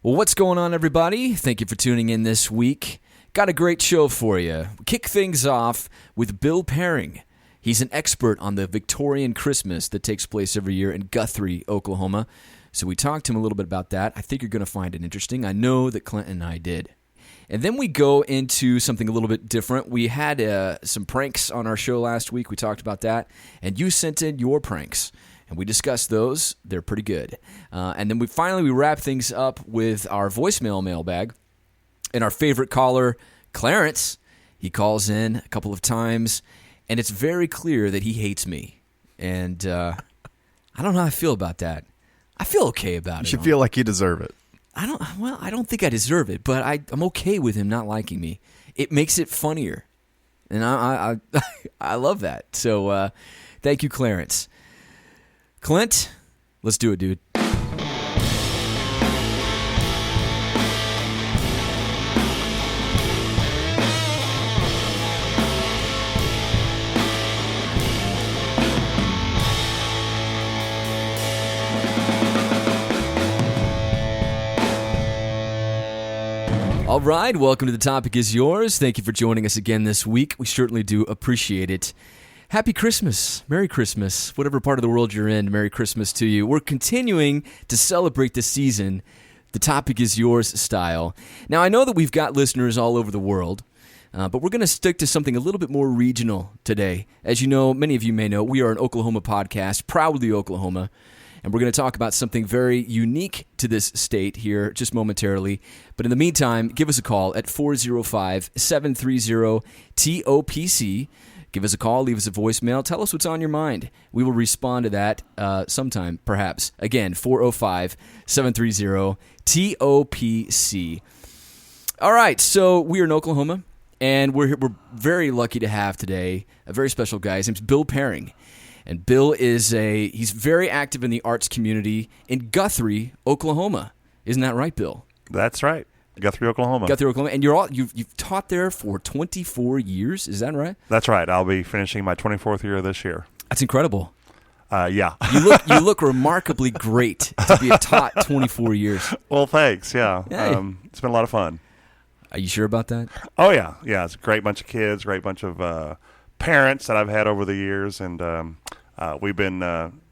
Well, what's going on, everybody? Thank you for tuning in this week. Got a great show for you. Kick things off with Bill Paring. He's an expert on the Victorian Christmas that takes place every year in Guthrie, Oklahoma. So we talked to him a little bit about that. I think you're going to find it interesting. I know that Clint and I did. And then we go into something a little bit different. We had some pranks on our show last week. We talked about that. And you sent in your pranks. And we discussed those. They're pretty good. And then we wrap things up with our voicemail mailbag. And our favorite caller, Clarence, he calls in a couple of times. And it's very clear that he hates me. And I don't know how I feel about that. I feel okay about it. You should feel like you deserve it. I don't think I deserve it, but I'm okay with him not liking me. It makes it funnier. And I love that. So thank you, Clarence. Clint, let's do it, dude. All right, welcome to The Topic Is Yours. Thank you for joining us again this week. We certainly do appreciate it. Happy Christmas. Merry Christmas. Whatever part of the world you're in, Merry Christmas to you. We're continuing to celebrate the season, The Topic Is Yours style. Now, I know that we've got listeners all over the world, but we're going to stick to something a little bit more regional today. As you know, many of you may know, we are an Oklahoma podcast, proudly Oklahoma. And we're going to talk about something very unique to this state here just momentarily. But in the meantime, give us a call at 405-730-TOPC. Give us a call, leave us a voicemail, tell us what's on your mind. We will respond to that sometime, perhaps. Again, 405-730-TOPC. All right, so we are in Oklahoma, and we're very lucky to have today a very special guy. His name's Bill Paring. And Bill he's very active in the arts community in Guthrie, Oklahoma. Isn't that right, Bill? That's right. Guthrie, Oklahoma. Guthrie, Oklahoma. And you've taught there for 24 years. Is that right? That's right. I'll be finishing my 24th year this year. That's incredible. Yeah. You look remarkably great to be taught 24 years. Well, thanks. Yeah. Hey. It's been a lot of fun. Are you sure about that? Oh, yeah. Yeah. It's a great bunch of kids, great bunch of parents that I've had over the years, and we've been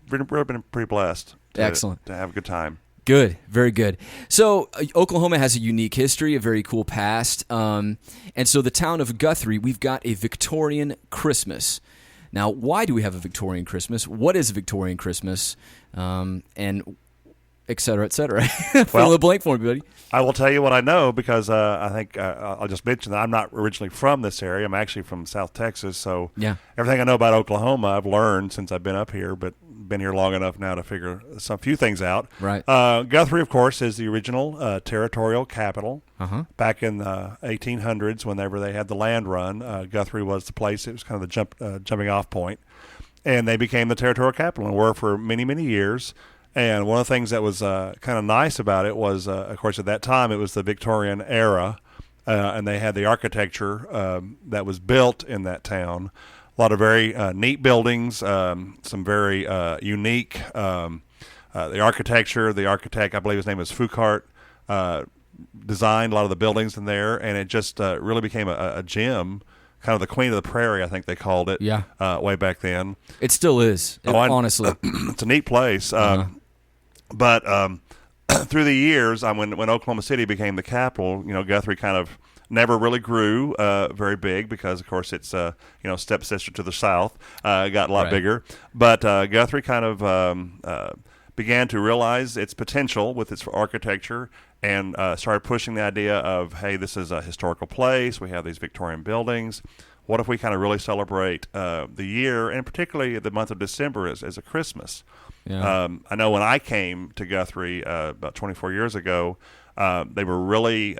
pretty blessed to have a good time. Good, very good. So Oklahoma has a unique history, a very cool past, and so the town of Guthrie, we've got a Victorian Christmas. Now, why do we have a Victorian Christmas? What is a Victorian Christmas? And et cetera, et cetera. Fill in the blank for me, buddy. I will tell you what I know because I think I'll just mention that I'm not originally from this area. I'm actually from South Texas, so everything I know about Oklahoma I've learned since I've been up here, but been here long enough now to figure a few things out. Right. Guthrie, of course, is the original territorial capital. Back in the 1800s, whenever they had the land run, Guthrie was the place. It was kind of the jumping off point, and they became the territorial capital and were for many, many years. And one of the things that was kind of nice about it was, of course, at that time it was the Victorian era, and they had the architecture that was built in that town. A lot of very neat buildings, some very unique. The architect, I believe his name is Foucault, designed a lot of the buildings in there, and it just really became a gem. Kind of the Queen of the Prairie, I think they called it. Yeah. Way back then. It still is. Honestly, it's a neat place. But through the years, when Oklahoma City became the capital, Guthrie kind of never really grew very big because, of course, it's stepsister to the south. Got a lot bigger, but Guthrie kind of began to realize its potential with its architecture and started pushing the idea of, hey, this is a historical place. We have these Victorian buildings. What if we kind of really celebrate the year, and particularly the month of December as a Christmas? Yeah. I know when I came to Guthrie about 24 years ago, they were really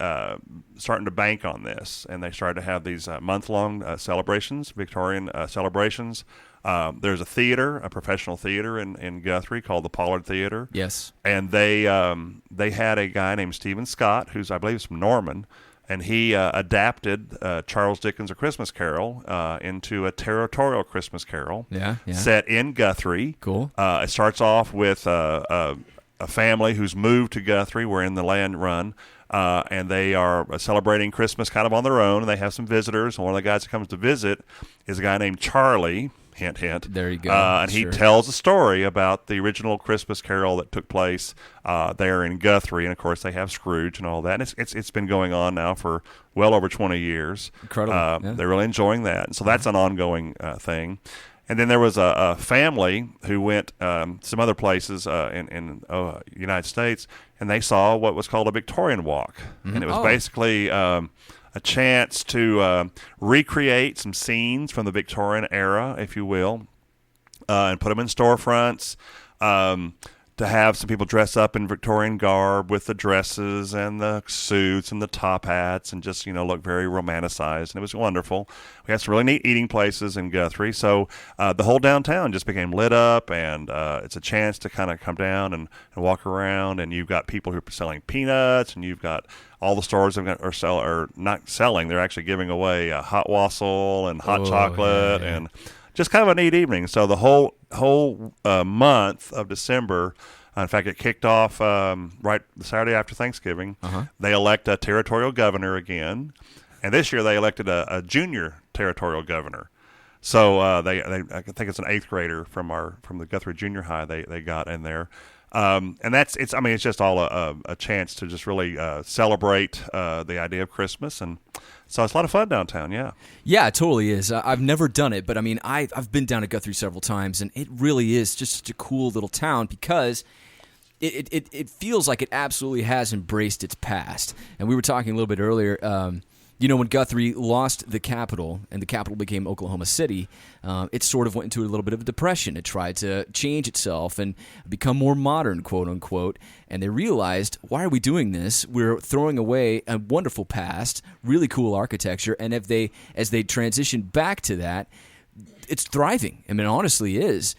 starting to bank on this, and they started to have these month-long celebrations, Victorian celebrations. There's a theater, a professional theater in Guthrie called the Pollard Theater. Yes. And they had a guy named Stephen Scott, who's I believe is from Norman, and he adapted Charles Dickens' A Christmas Carol into a territorial Christmas Carol. Yeah. Set in Guthrie. Cool. It starts off with a a family who's moved to Guthrie. We're in the land run. And they are celebrating Christmas kind of on their own, and they have some visitors. And one of the guys that comes to visit is a guy named Charlie. Hint, hint. There you go. And he tells a story about the original Christmas Carol that took place there in Guthrie, and of course they have Scrooge and all that. And it's been going on now for well over 20 years. Incredible. They're really enjoying that, and so that's an ongoing thing. And then there was a family who went some other places in United States, and they saw what was called a Victorian walk, and it was basically a chance to recreate some scenes from the Victorian era, if you will, and put them in storefronts, to have some people dress up in Victorian garb with the dresses and the suits and the top hats and just, look very romanticized. And it was wonderful. We had some really neat eating places in Guthrie. So the whole downtown just became lit up, and it's a chance to kind of come down and walk around. And you've got people who are selling peanuts, and you've got all the stores are not selling. They're actually giving away hot wassail and hot chocolate and just kind of a neat evening. So the whole month of December, in fact, it kicked off right the Saturday after Thanksgiving. They elect a territorial governor again, and this year they elected a junior territorial governor. So I think it's an 8th grader from the Guthrie Junior High they got in there. And it's just all a chance to just really celebrate the idea of Christmas, and so it's a lot of fun downtown. Yeah, it totally is. I've never done it, but I mean, I've been down to Guthrie several times, and it really is just such a cool little town because it feels like it absolutely has embraced its past. And we were talking a little bit earlier. When Guthrie lost the capital and the capital became Oklahoma City, it sort of went into a little bit of a depression. It tried to change itself and become more modern, quote unquote. And they realized, why are we doing this? We're throwing away a wonderful past, really cool architecture. And as they transition back to that, it's thriving. I mean, it honestly is.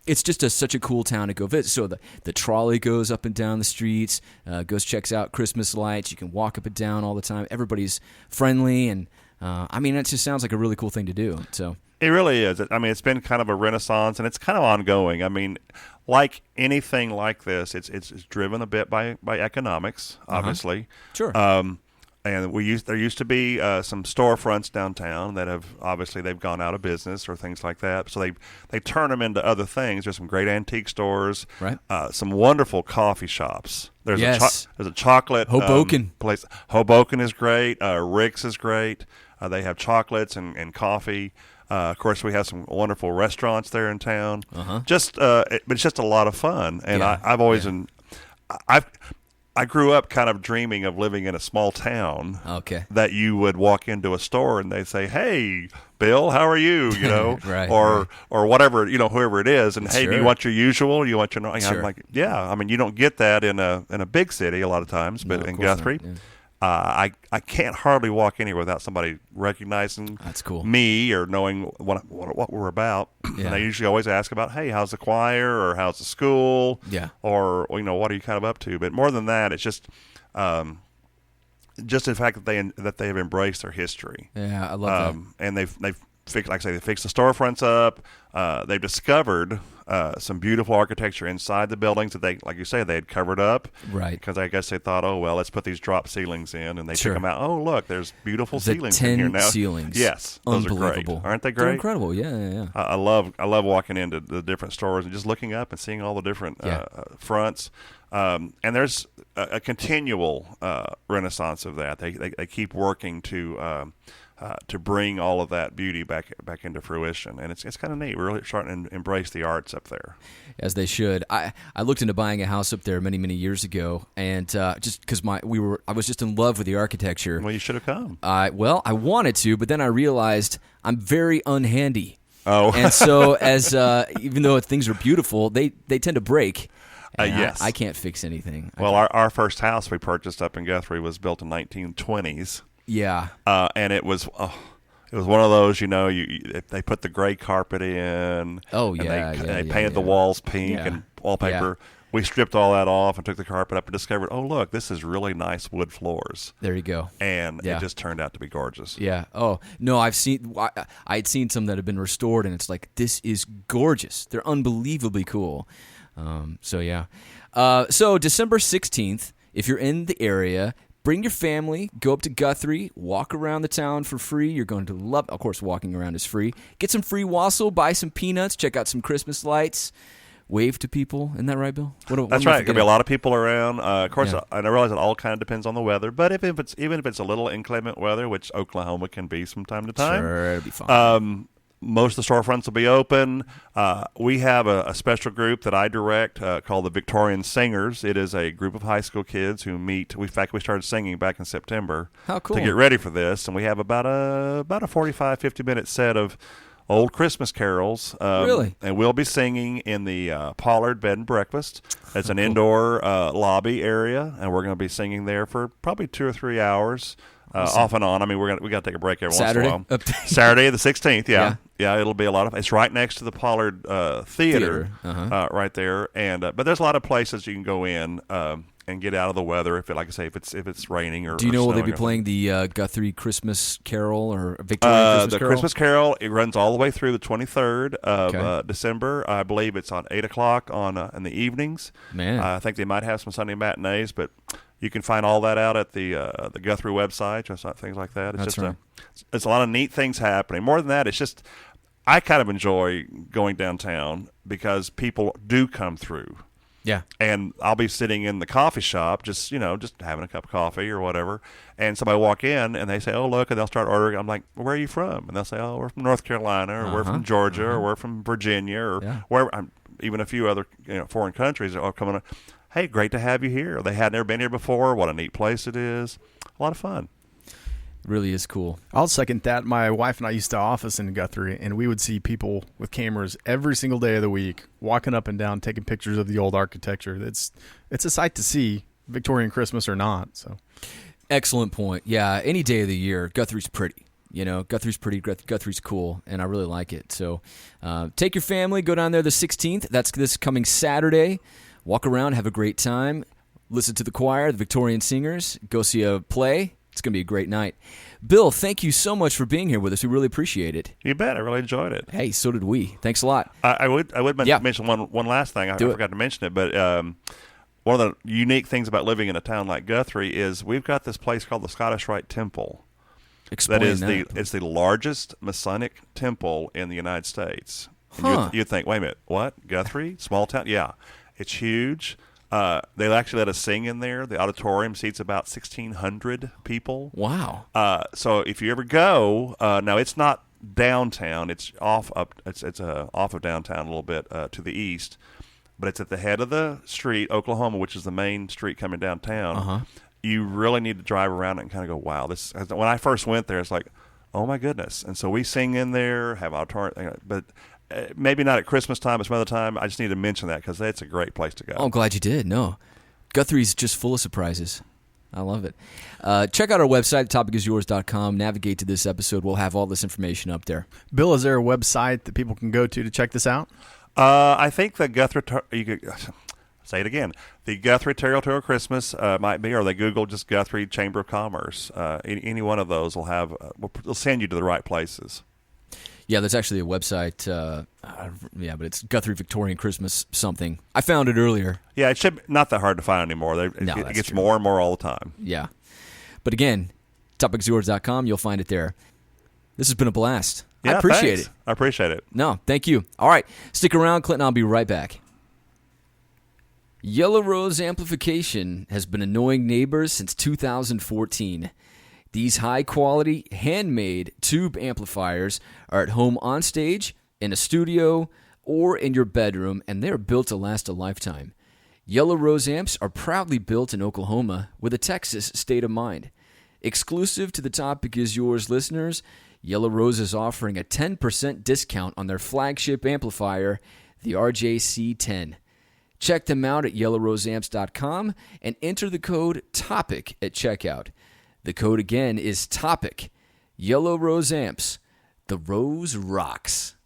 It's just such a cool town to go visit. So the trolley goes up and down the streets, checks out Christmas lights. You can walk up and down all the time. Everybody's friendly, and it just sounds like a really cool thing to do. So it really is. I mean, it's been kind of a renaissance, and it's kind of ongoing. I mean, like anything like this, it's driven a bit by economics, obviously. Sure. And there used to be some storefronts downtown that they've gone out of business or things like that. So they turn them into other things. There's some great antique stores, right? Some wonderful coffee shops. There's a chocolate Hoboken place. Hoboken is great. Rick's is great. They have chocolates and coffee. Of course, we have some wonderful restaurants there in town. But it's just a lot of fun. And I've always I grew up kind of dreaming of living in a small town. Okay. That you would walk into a store and they say, "Hey, Bill, how are you?" Right, or whatever, whoever it is, and hey, Sure. do you want your usual? You want your? Sure. I'm like, yeah. I mean, you don't get that in a big city a lot of times, but in Guthrie, I can't hardly walk anywhere without somebody recognizing That's cool. me or knowing what we're about. Yeah. And they usually always ask about, hey, how's the choir or how's the school? Yeah. Or what are you kind of up to? But more than that, it's just the fact that they have embraced their history. Yeah, I love that. And they've fixed, like I say, they fixed the storefronts up. They've discovered some beautiful architecture inside the buildings that they, like you say, they had covered up. Right. Because I guess they thought, oh, well, let's put these drop ceilings in. And they Sure. took them out. Oh, look, there's beautiful There's ceilings 10 in here now. ceilings. Yes. Those are great. Unbelievable. Aren't they great? They're incredible. Yeah. I love walking into the different stores and just looking up and seeing all the different fronts. And there's a continual renaissance of that. They keep working to bring all of that beauty back into fruition, and it's kind of neat. We're really starting to embrace the arts up there, as they should. I looked into buying a house up there many years ago, and just because I was just in love with the architecture. Well, you should have come. I wanted to, but then I realized I'm very unhandy. Oh, and so even though things are beautiful, they tend to break. Yes, I can't fix anything. Well, our first house we purchased up in Guthrie was built in 1920s. Yeah. And it was one of those, they put the gray carpet in. Oh, and they yeah. painted the walls pink and wallpaper. Yeah. We stripped all that off and took the carpet up and discovered, oh, look, this is really nice wood floors. There you go. And it just turned out to be gorgeous. Yeah. Oh, no, I'd seen some that have been restored, and it's like, this is gorgeous. They're unbelievably cool. So, yeah. So December 16th, if you're in the area, bring your family, go up to Guthrie, walk around the town for free. You're going to love, of course, walking around is free. Get some free wassail, buy some peanuts, check out some Christmas lights, wave to people. Isn't that right, Bill? That's right. There'll be a lot of people around. Of course, I realize it all kind of depends on the weather, but even if it's a little inclement weather, which Oklahoma can be from time to time, sure, it'll be fine. Most of the storefronts will be open. We have a special group that I direct called the Victorian Singers. It is a group of high school kids who meet. In fact, we started singing back in September. How cool. To get ready for this. And we have about a 45, 50-minute set of old Christmas carols. Really? And we'll be singing in the Pollard Bed and Breakfast. It's an indoor lobby area, and we're going to be singing there for probably 2 or 3 hours. Off and on. I mean, we got to take a break every once in a while. Saturday the 16th. Yeah, it'll be a lot of. It's right next to the Pollard Theater. Right there. And but there's a lot of places you can go in and get out of the weather if if it's raining or. Do you know will they be playing the Guthrie Christmas Carol or Victorian Christmas Carol? The Christmas Carol, it runs all the way through the 23rd of December. I believe it's on 8:00 on in the evenings. Man, I think they might have some Sunday matinees, but. You can find all that out at the Guthrie website, just things like that. It's it's a lot of neat things happening. More than that, it's just I kind of enjoy going downtown because people do come through. Yeah. And I'll be sitting in the coffee shop, just having a cup of coffee or whatever, and somebody will walk in and they say, "Oh, look," and they'll start ordering. I'm like, "Where are you from?" And they'll say, "Oh, we're from North Carolina, or we're from Georgia, or we're from Virginia, or wherever." Even a few other foreign countries are coming up. Hey, great to have you here. They had never been here before. What a neat place it is. A lot of fun. It really is cool. I'll second that. My wife and I used to office in Guthrie, and we would see people with cameras every single day of the week walking up and down, taking pictures of the old architecture. It's a sight to see, Victorian Christmas or not. So, excellent point. Yeah, any day of the year, Guthrie's pretty. Guthrie's pretty, Guthrie's cool, and I really like it. So take your family, go down there the 16th. That's this coming Saturday. Walk around, have a great time, listen to the choir, the Victorian Singers, go see a play. It's going to be a great night. Bill, thank you so much for being here with us. We really appreciate it. You bet. I really enjoyed it. Hey, so did we. Thanks a lot. I would mention one last thing. I forgot to mention it, but one of the unique things about living in a town like Guthrie is we've got this place called the Scottish Rite Temple. Explain that. It's the largest Masonic temple in the United States. And you'd think, wait a minute, what? Guthrie? Small town? Yeah. It's huge. They actually let us sing in there. The auditorium seats about 1,600 people. Wow. So if you ever go, now it's not downtown. It's off of downtown a little bit to the east, but it's at the head of the street, Oklahoma, which is the main street coming downtown. You really need to drive around and kind of go, wow. This. When I first went there, it's like, oh my goodness. And so we sing in there, have auditorium, but. Maybe not at Christmas time, but some other time. I just need to mention that because it's a great place to go. Oh, I'm glad you did. No, Guthrie's just full of surprises. I love it. Check out our website, topicisyours.com. Navigate to this episode. We'll have all this information up there. Bill, is there a website that people can go to check this out? I think the Guthrie, you could say it again, the Guthrie Territorial Christmas might be, or they Google just Guthrie Chamber of Commerce. Any one of those will send you to the right places. Yeah, there's actually a website. But it's Guthrie Victorian Christmas something. I found it earlier. Yeah, it should not that hard to find anymore. It gets true. More and more all the time. Yeah. But again, topicsyours.com, you'll find it there. This has been a blast. Yeah, I appreciate thanks. it. I appreciate it. No, thank you. All right, stick around, Clint, and I'll be right back. Yellow Rose Amplification has been annoying neighbors since 2014. These high-quality, handmade tube amplifiers are at home on stage, in a studio, or in your bedroom, and they're built to last a lifetime. Yellow Rose amps are proudly built in Oklahoma with a Texas state of mind. Exclusive to the Topic Is Yours listeners, Yellow Rose is offering a 10% discount on their flagship amplifier, the RJC10. Check them out at yellowroseamps.com and enter the code TOPIC at checkout. The code again is TOPIC. Yellow Rose Amps. The Rose rocks.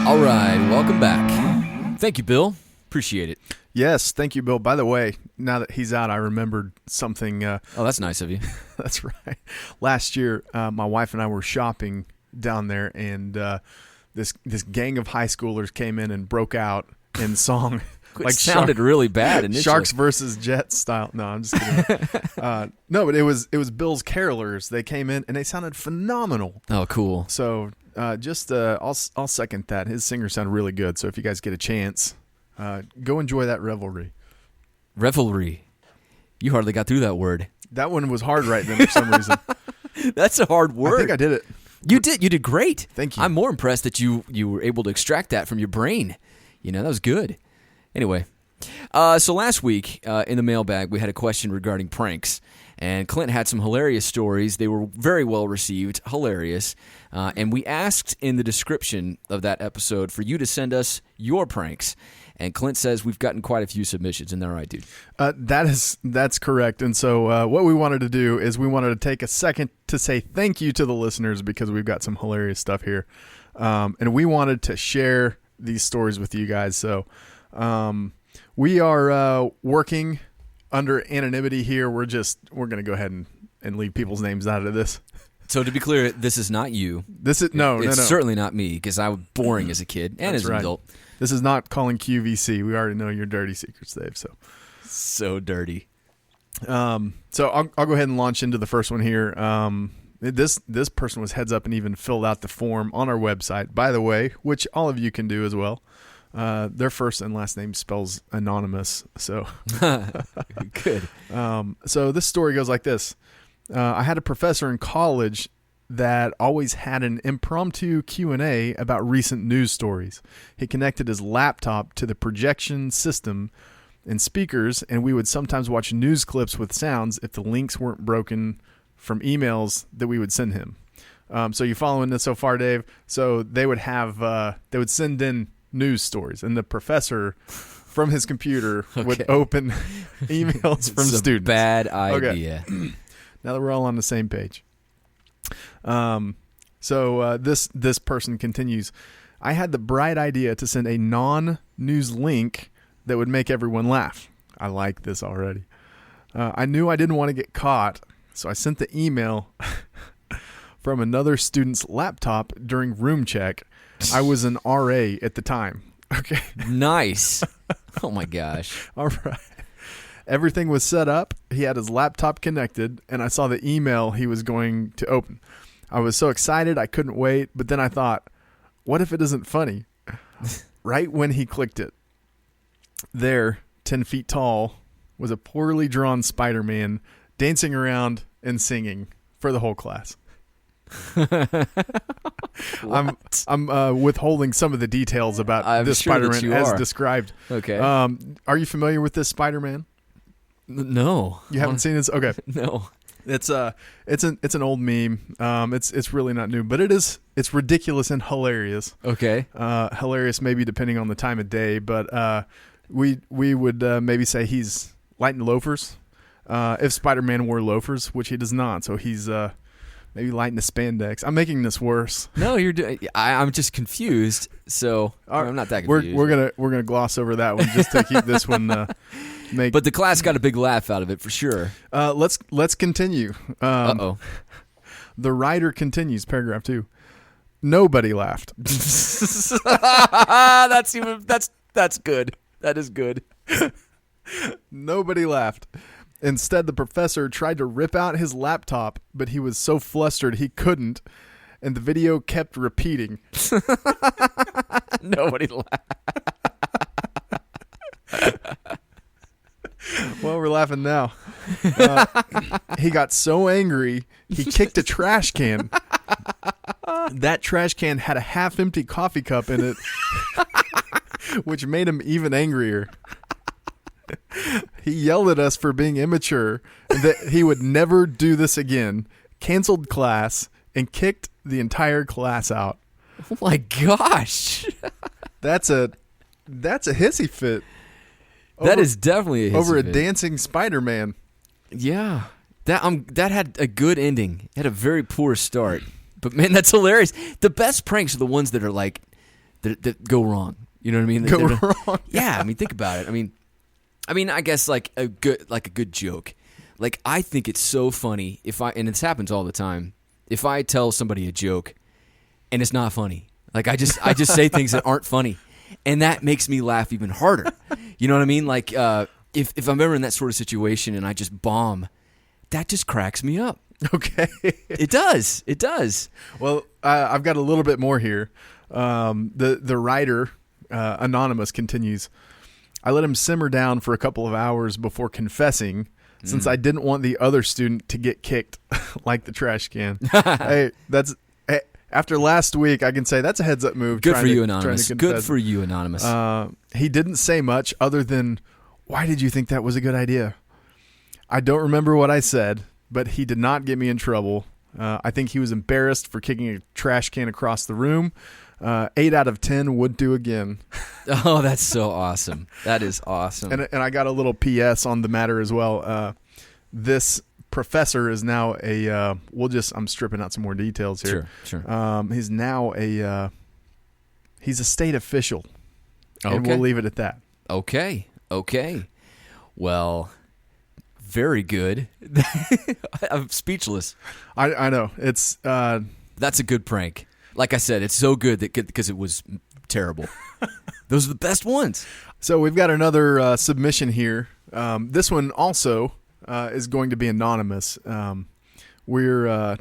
All right, welcome back. Thank you, Bill. Appreciate it. Yes, thank you, Bill. By the way, now that he's out, I remembered something. Oh, that's nice of you. That's right. Last year, my wife and I were shopping down there, and this gang of high schoolers came in and broke out in song. It sounded really bad initially. Sharks versus Jets style. No, I'm just kidding. No, but it was Bill's Carolers. They came in and they sounded phenomenal. Oh, cool. So I'll second that. His singers sound really good. So if you guys get a chance, go enjoy that revelry. Revelry. You hardly got through that word. That one was hard right then for some reason. That's a hard word. I think I did it. You did great. Thank you. I'm more impressed that you were able to extract that from your brain. That was good. Anyway, so last week in the mailbag, we had a question regarding pranks. And Clint had some hilarious stories. They were very well received, hilarious. And we asked in the description of that episode for you to send us your pranks. And Clint says we've gotten quite a few submissions. Isn't that right, dude? That's correct. And so what we wanted to do is we wanted to take a second to say thank you to the listeners because we've got some hilarious stuff here. And we wanted to share these stories with you guys. So we are working under anonymity here. We're going to go ahead and leave people's names out of this. So to be clear, this is not you. It's certainly not me because I was boring as a kid and as an adult. This is not calling QVC. We already know your dirty secrets, Dave. So dirty. So I'll go ahead and launch into the first one here. This person was heads up and even filled out the form on our website, by the way, which all of you can do as well. Their first and last name spells anonymous. So good. So this story goes like this. I had a professor in college that always had an impromptu Q&A about recent news stories. He connected his laptop to the projection system and speakers, and we would sometimes watch news clips with sounds if the links weren't broken from emails that we would send him. So you following this so far, Dave? So they would send in news stories, and the professor from his computer would open emails from it's students. A bad idea. Okay. Now that we're all on the same page. So this person continues. I had the bright idea to send a non-news link that would make everyone laugh. I like this already. I knew I didn't want to get caught, so I sent the email from another student's laptop during room check. I was an RA at the time. Okay. Nice. Oh my gosh. All right. Everything was set up. He had his laptop connected, and I saw the email he was going to open. I was so excited I couldn't wait, but then I thought, what if it isn't funny? Right when he clicked it, there, 10 feet tall, was a poorly drawn Spider-Man dancing around and singing for the whole class. I'm withholding some of the details about this Spider-Man as described. Okay. Are you familiar with this Spider-Man? No. You haven't seen this? Okay. No. It's an old meme. It's really not new, but it's ridiculous and hilarious. Okay. Hilarious maybe depending on the time of day, but we would maybe say he's lighting loafers. If Spider-Man wore loafers, which he does not, so he's maybe lighting the spandex. I'm making this worse. No, you're doing. I'm just confused. So I'm not that confused. We're gonna gloss over that one just to keep this one. But the class got a big laugh out of it for sure. Let's continue. Uh-oh. The writer continues, paragraph 2. Nobody laughed. That's good. That is good. Nobody laughed. Instead, the professor tried to rip out his laptop, but he was so flustered he couldn't, and the video kept repeating. Nobody laughed. Well, we're laughing now. He got so angry, he kicked a trash can. That trash can had a half-empty coffee cup in it, which made him even angrier. He yelled at us for being immature, and that he would never do this again, canceled class, and kicked the entire class out. Oh my gosh. That's a hissy fit. That is definitely a hissy over a fit. dancing Spider-Man. Yeah. That had a good ending. It had a very poor start. But man, that's hilarious. The best pranks are the ones that are like that go wrong. You know what I mean? Go wrong. Yeah, I mean think about it. I mean I guess like a good joke. Like I think it's so funny and this happens all the time. If I tell somebody a joke and it's not funny, Like I just say things that aren't funny, and that makes me laugh even harder. You know what I mean? Like if I'm ever in that sort of situation and I just bomb, that just cracks me up. Okay. It does. It does. Well, I've got a little bit more here. The writer, Anonymous, continues, I let him simmer down for a couple of hours before confessing, since I didn't want the other student to get kicked like the trash can. Hey, after last week, I can say that's a heads-up move. Good for you, Anonymous. Good for you, Anonymous. He didn't say much other than, why did you think that was a good idea? I don't remember what I said, but he did not get me in trouble. I think he was embarrassed for kicking a trash can across the room. 8 out of 10 would do again. Oh, that's so awesome. That is awesome. And I got a little PS on the matter as well. This professor is now I'm stripping out some more details here. Sure. He's now he's a state official. Okay. And we'll leave it at that. Okay. Well, very good. I'm speechless. I know. It's that's a good prank. Like I said, it's so good because it was terrible. Those are the best ones. So we've got another submission here. This one also is going to be anonymous. We're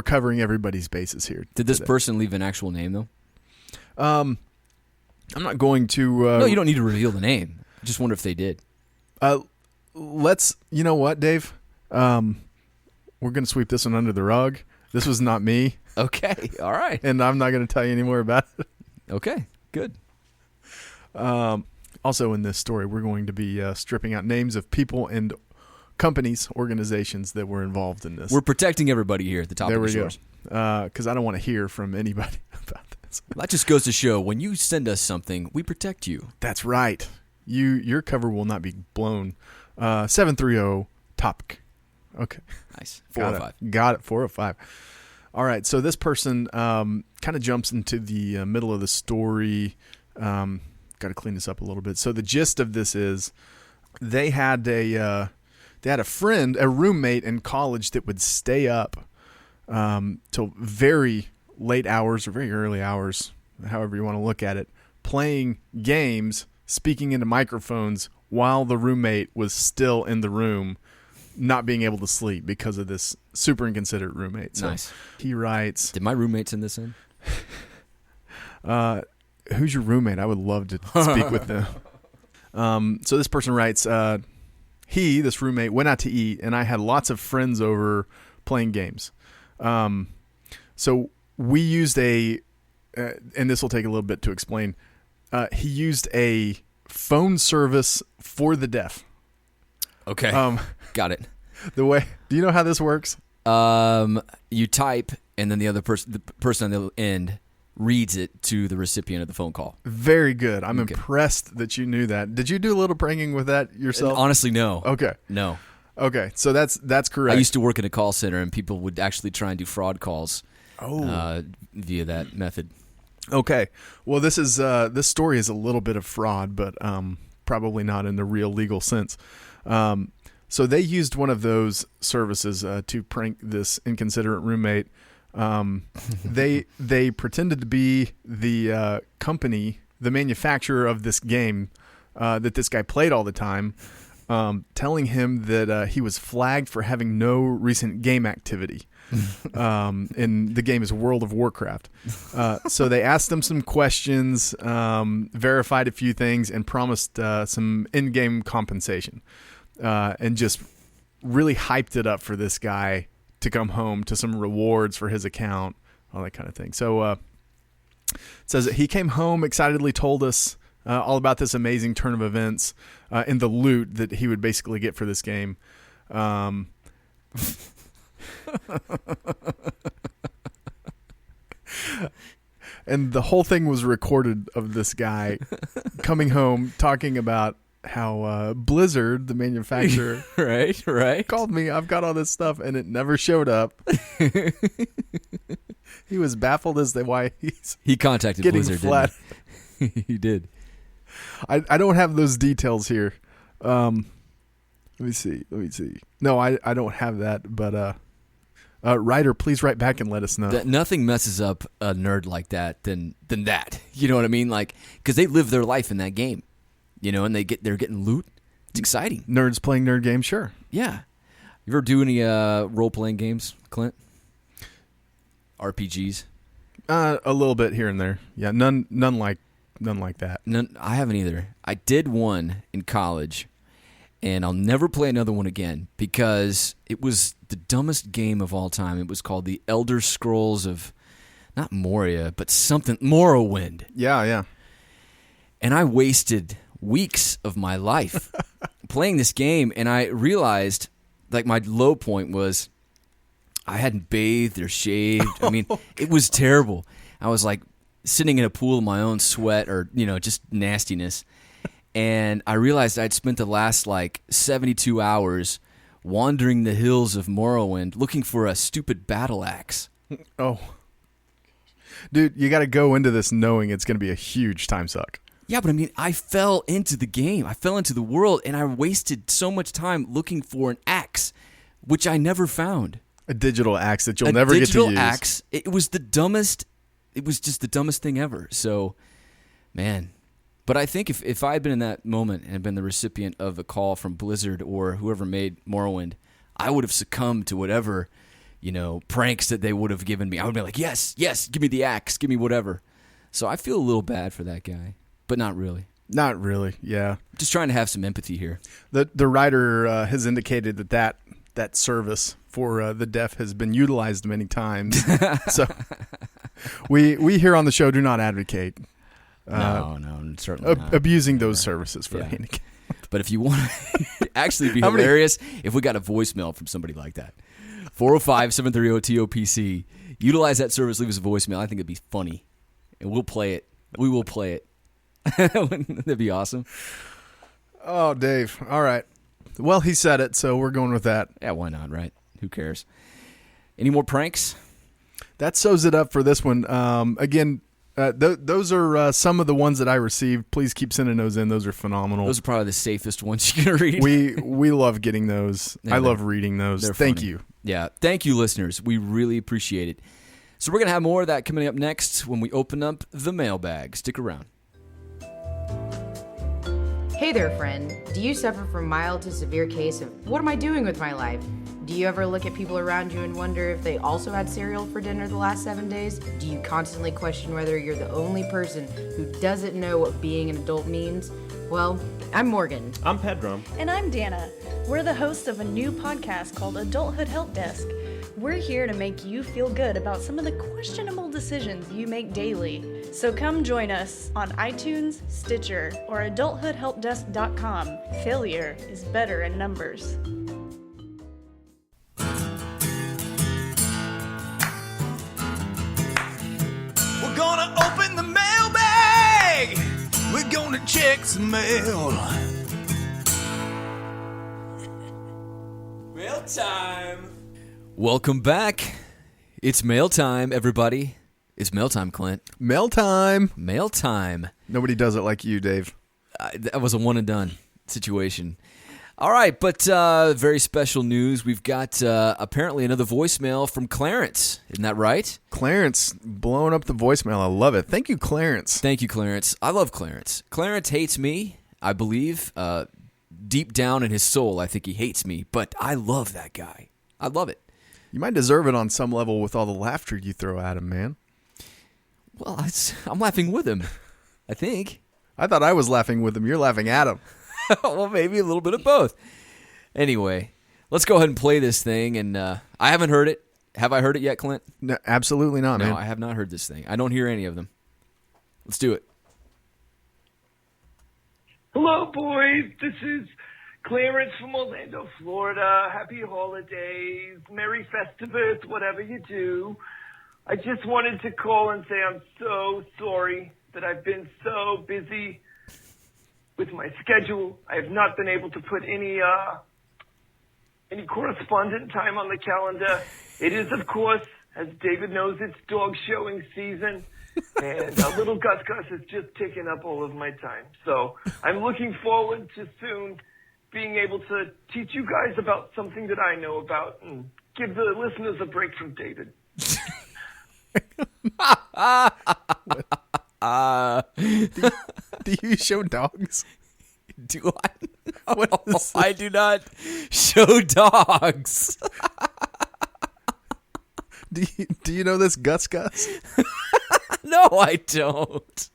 covering everybody's bases here. Did this person leave an actual name though? I'm not going to. No, you don't need to reveal the name. I just wonder if they did. You know what, Dave? We're going to sweep this one under the rug. This was not me. Okay, all right. And I'm not going to tell you any more about it. Okay, good. Also in this story, we're going to be stripping out names of people and companies, organizations that were involved in this. We're protecting everybody here at the top of the shores. Because I don't want to hear from anybody about this. That just goes to show, when you send us something, we protect you. That's right. Your cover will not be blown. 730 topic. Okay. Nice. 405. Got it. 405. All right. So this person kind of jumps into the middle of the story. Got to clean this up a little bit. So the gist of this is they had a friend, a roommate in college that would stay up till very late hours or very early hours, however you want to look at it, playing games, speaking into microphones while the roommate was still in the room, not being able to sleep because of this super inconsiderate roommate. So nice. He writes, did my roommates in this in? Who's your roommate? I would love to speak with them. So this person writes, this roommate, went out to eat, and I had lots of friends over playing games. So we used and this will take a little bit to explain, he used a phone service for the deaf. Okay. Got it. Do you know how this works? You type, and then the person on the end reads it to the recipient of the phone call. Very good. I'm impressed that you knew that. Did you do a little pranking with that yourself? Honestly, no. Okay. No. Okay, so that's correct. I used to work in a call center, and people would actually try and do fraud calls via that method. Okay. Well, this story is a little bit of fraud, but probably not in the real legal sense. So they used one of those services to prank this inconsiderate roommate. They pretended to be the company, the manufacturer of this game that this guy played all the time, telling him that he was flagged for having no recent game activity. And the game is World of Warcraft. So they asked him some questions, verified a few things, and promised some in-game compensation. And just really hyped it up for this guy to come home to some rewards for his account, all that kind of thing. So it says that he came home, excitedly told us all about this amazing turn of events and the loot that he would basically get for this game. And the whole thing was recorded of this guy coming home talking about how Blizzard, the manufacturer, right, called me. I've got all this stuff, and it never showed up. He was baffled as to why he contacted getting Blizzard. Flat. Didn't he? He did. I don't have those details here. Let me see. No, I don't have that. But Writer, please write back and let us know. Nothing messes up a nerd like that than that. You know what I mean? Like, because they live their life in that game, and they're getting loot. It's exciting. Nerds playing nerd games, sure. Yeah. You ever do any role-playing games, Clint? RPGs? A little bit here and there. Yeah, none like that. None. I haven't either. I did one in college, and I'll never play another one again because it was the dumbest game of all time. It was called the Elder Scrolls of, not Moria, but something, Morrowind. Yeah. And I wasted weeks of my life playing this game, and I realized, like, my low point was I hadn't bathed or shaved. I mean, it was terrible. I was like sitting in a pool of my own sweat or, just nastiness. And I realized I'd spent the last, 72 hours wandering the hills of Morrowind looking for a stupid battle axe. Oh. Dude, you got to go into this knowing it's going to be a huge time suck. Yeah, but I mean, I fell into the game. I fell into the world, and I wasted so much time looking for an axe, which I never found. A digital axe that you'll never get to use. A digital axe. It was the dumbest. It was just the dumbest thing ever. So, man. But I think if I had been in that moment and had been the recipient of a call from Blizzard or whoever made Morrowind, I would have succumbed to whatever, pranks that they would have given me. I would be like, yes, give me the axe, give me whatever. So I feel a little bad for that guy, but not really. Not really, yeah. Just trying to have some empathy here. The writer has indicated that service for the deaf has been utilized many times. So we here on the show do not advocate no, certainly not. Abusing those services for the handicapped. But if you want to actually be hilarious, if we got a voicemail from somebody like that, 405-730-TOPC, utilize that service, leave us a voicemail. I think it'd be funny, and we'll play it. We will play it. Wouldn't that be awesome? Oh, Dave. All right. Well, he said it, so we're going with that. Yeah, why not, right? Who cares? Any more pranks? That sews it up for this one. Again, those are some of the ones that I received. Please keep sending those in. Those are phenomenal. Those are probably the safest ones you can read. We love getting those. Yeah, I love reading those. Thank you. Yeah, thank you, listeners. We really appreciate it. So we're going to have more of that coming up next when we open up the mailbag. Stick around. Hey there, friend. Do you suffer from mild to severe case of what am I doing with my life? Do you ever look at people around you and wonder if they also had cereal for dinner the last 7 days? Do you constantly question whether you're the only person who doesn't know what being an adult means? Well, I'm Morgan. I'm Pedram. And I'm Dana. We're the hosts of a new podcast called Adulthood Help Desk. We're here to make you feel good about some of the questionable decisions you make daily. So come join us on iTunes, Stitcher, or adulthoodhelpdesk.com. Failure is better in numbers. We're gonna open the mailbag. We're gonna check some mail. Mail time. Welcome back. It's mail time, everybody. It's mail time, Clint. Mail time. Mail time. Nobody does it like you, Dave. That was a one and done situation. All right, but very special news. We've got apparently another voicemail from Clarence. Isn't that right? Clarence blowing up the voicemail. I love it. Thank you, Clarence. Thank you, Clarence. I love Clarence. Clarence hates me, I believe. Deep down in his soul, I think he hates me, but I love that guy. I love it. You might deserve it on some level with all the laughter you throw at him, man. Well, I'm laughing with him, I think. I thought I was laughing with him. You're laughing at him. Well, maybe a little bit of both. Anyway, let's go ahead and play this thing. And I haven't heard it. Have I heard it yet, Clint? No, absolutely not, man. No, I have not heard this thing. I don't hear any of them. Let's do it. Hello, boys. This is Clarence from Orlando, Florida. Happy holidays. Merry Festivus, whatever you do. I just wanted to call and say I'm so sorry that I've been so busy with my schedule. I have not been able to put any correspondent time on the calendar. It is, of course, as David knows, it's dog showing season. And little Gus Gus is just taking up all of my time. So I'm looking forward to soon being able to teach you guys about something that I know about and give the listeners a break from David. Do you show dogs? Do I? No, I do not show dogs. Do you know this Gus? No, I don't.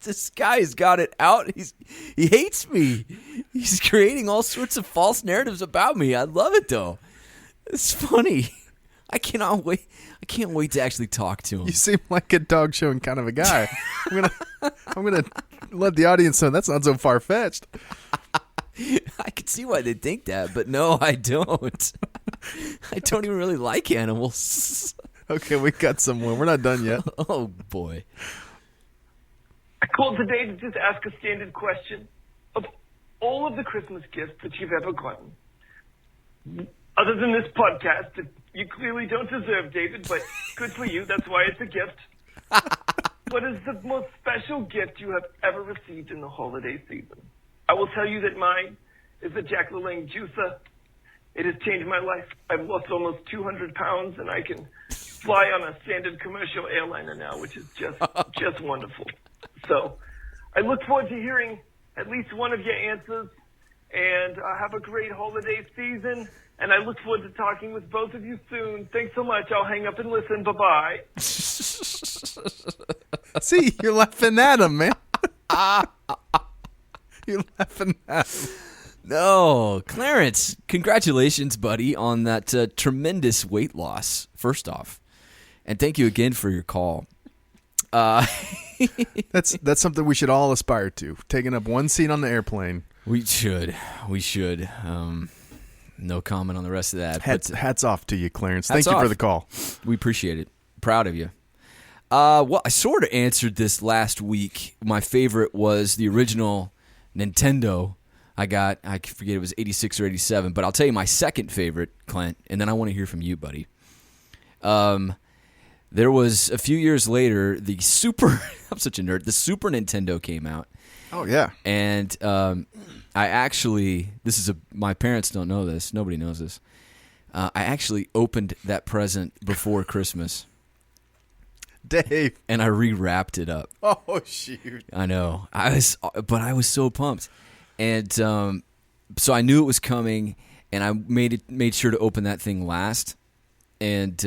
This guy's got it out. He hates me. He's creating all sorts of false narratives about me. I love it though. It's funny. I cannot wait. I can't wait to actually talk to him. You seem like a dog showing kind of a guy. I'm gonna let the audience know that's not so far fetched. I can see why they think that, but no, I don't. I don't even really like animals. Okay, we got someone. We're not done yet. Oh boy. I called today to just ask a standard question. Of all of the Christmas gifts that you've ever gotten, other than this podcast that you clearly don't deserve, David, but good for you. That's why it's a gift. What is the most special gift you have ever received in the holiday season? I will tell you that mine is a Jack LaLanne juicer. It has changed my life. I've lost almost 200 pounds, and I can fly on a standard commercial airliner now, which is just wonderful. So I look forward to hearing at least one of your answers, and have a great holiday season. And I look forward to talking with both of you soon. Thanks so much. I'll hang up and listen. Bye-bye. See, you're laughing at him, man. You're laughing at him. No, Clarence, congratulations, buddy, on that tremendous weight loss, first off. And thank you again for your call. That's something we should all aspire to. Taking up one seat on the airplane. We should. No comment on the rest of that. Hats off to you, Clarence. Thank you for the call. We appreciate it. Proud of you. Well, I sort of answered this last week. My favorite was the original Nintendo I got. I forget, it was 86 or 87. But I'll tell you my second favorite, Clint, and then I want to hear from you, buddy. There was a few years later, the Super I'm such a nerd. The Super Nintendo came out. Oh, yeah. And I actually, my parents don't know this. Nobody knows this. I actually opened that present before Christmas. Dave. And I rewrapped it up. Oh, shoot. I know. I was so pumped. And so I knew it was coming, and I made sure to open that thing last. And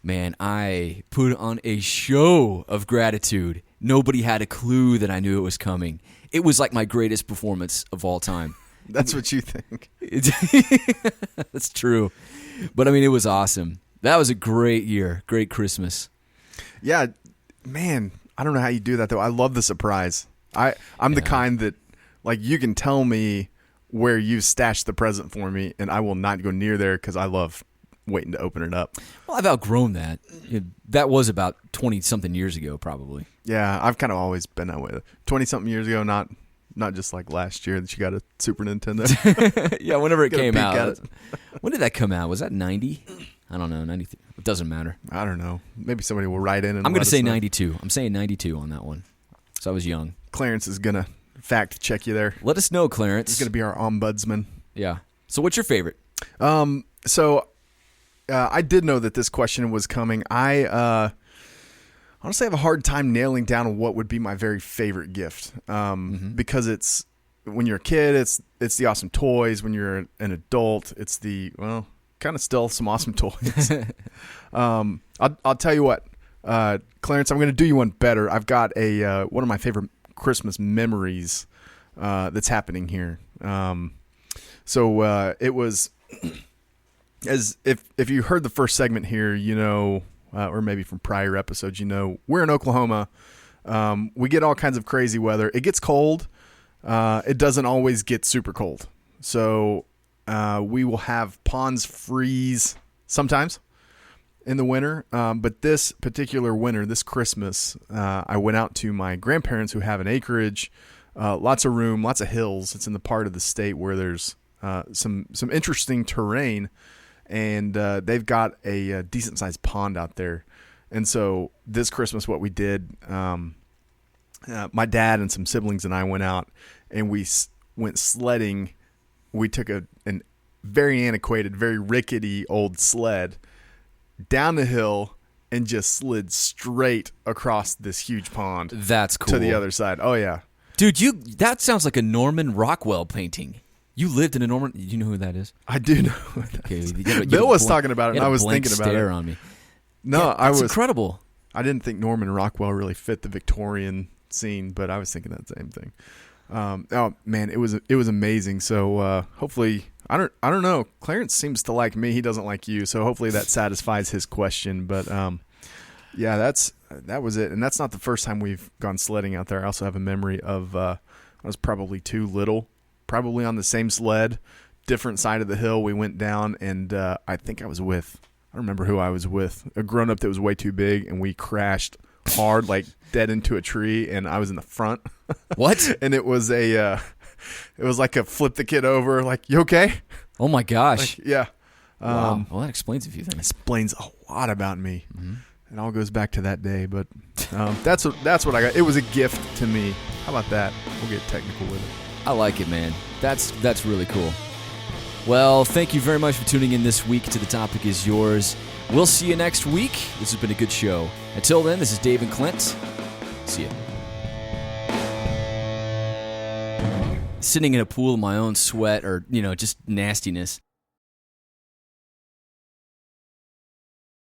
man, I put on a show of gratitude. Nobody had a clue that I knew it was coming. It was like my greatest performance of all time. That's what you think. That's true. But I mean, it was awesome. That was a great year. Great Christmas. Yeah, man, I don't know how you do that, though. I love the surprise. I'm the kind that, like, you can tell me where you stashed the present for me, and I will not go near there because I love waiting to open it up. Well, I've outgrown that. That was about 20-something years ago, probably. Yeah, I've kind of always been that way. 20-something years ago, not just like last year that you got a Super Nintendo. Yeah, whenever it came out. When did that come out? Was that 90? I don't know. 93. It doesn't matter. I don't know. Maybe somebody will write in and I'm going to say know. 92. I'm saying 92 on that one. So I was young. Clarence is going to fact check you there. Let us know, Clarence. He's going to be our ombudsman. Yeah. So what's your favorite? So I did know that this question was coming. I honestly have a hard time nailing down what would be my very favorite gift. Because it's, when you're a kid, it's the awesome toys. When you're an adult, it's the, well, kind of still some awesome toys. I'll tell you what, Clarence, I'm going to do you one better. I've got one of my favorite Christmas memories that's happening here. So it was, as if you heard the first segment here, you know, or maybe from prior episodes, you know, we're in Oklahoma. We get all kinds of crazy weather. It gets cold. It doesn't always get super cold. So we will have ponds freeze sometimes in the winter. But this particular winter, this Christmas, I went out to my grandparents who have an acreage, lots of room, lots of hills. It's in the part of the state where there's some interesting terrain, and they've got a decent sized pond out there. And so this Christmas, what we did, my dad and some siblings and I went out and we went sledding. We took an very antiquated, very rickety old sled down the hill and just slid straight across this huge pond. That's cool. To the other side. Oh, yeah. Dude, that sounds like a Norman Rockwell painting. You lived in a Norman. You know who that is? I do know. Okay, Bill was talking about it, and I was thinking about it. Stare on me. No, yeah, I was incredible. I didn't think Norman Rockwell really fit the Victorian scene, but I was thinking that same thing. Oh man, it was amazing. So hopefully, I don't know. Clarence seems to like me. He doesn't like you. So hopefully that satisfies his question. But yeah, that was it. And that's not the first time we've gone sledding out there. I also have a memory of I was probably too little, probably on the same sled, different side of the hill. We went down, and I think I don't remember who I was with, a grown up that was way too big, and we crashed hard, like dead into a tree, and I was in the front. What? And it was it was like a flip the kid over, like, you okay? Oh my gosh. Like, yeah. Wow. Well, that explains a few things. Explains a lot about me. Mm-hmm. It all goes back to that day, but that's what I got. It was a gift to me. How about that? We'll get technical with it. I like it, man. That's really cool. Well, thank you very much for tuning in this week to The Topic Is Yours. We'll see you next week. This has been a good show. Until then, this is Dave and Clint. See ya. Sitting in a pool of my own sweat or, just nastiness.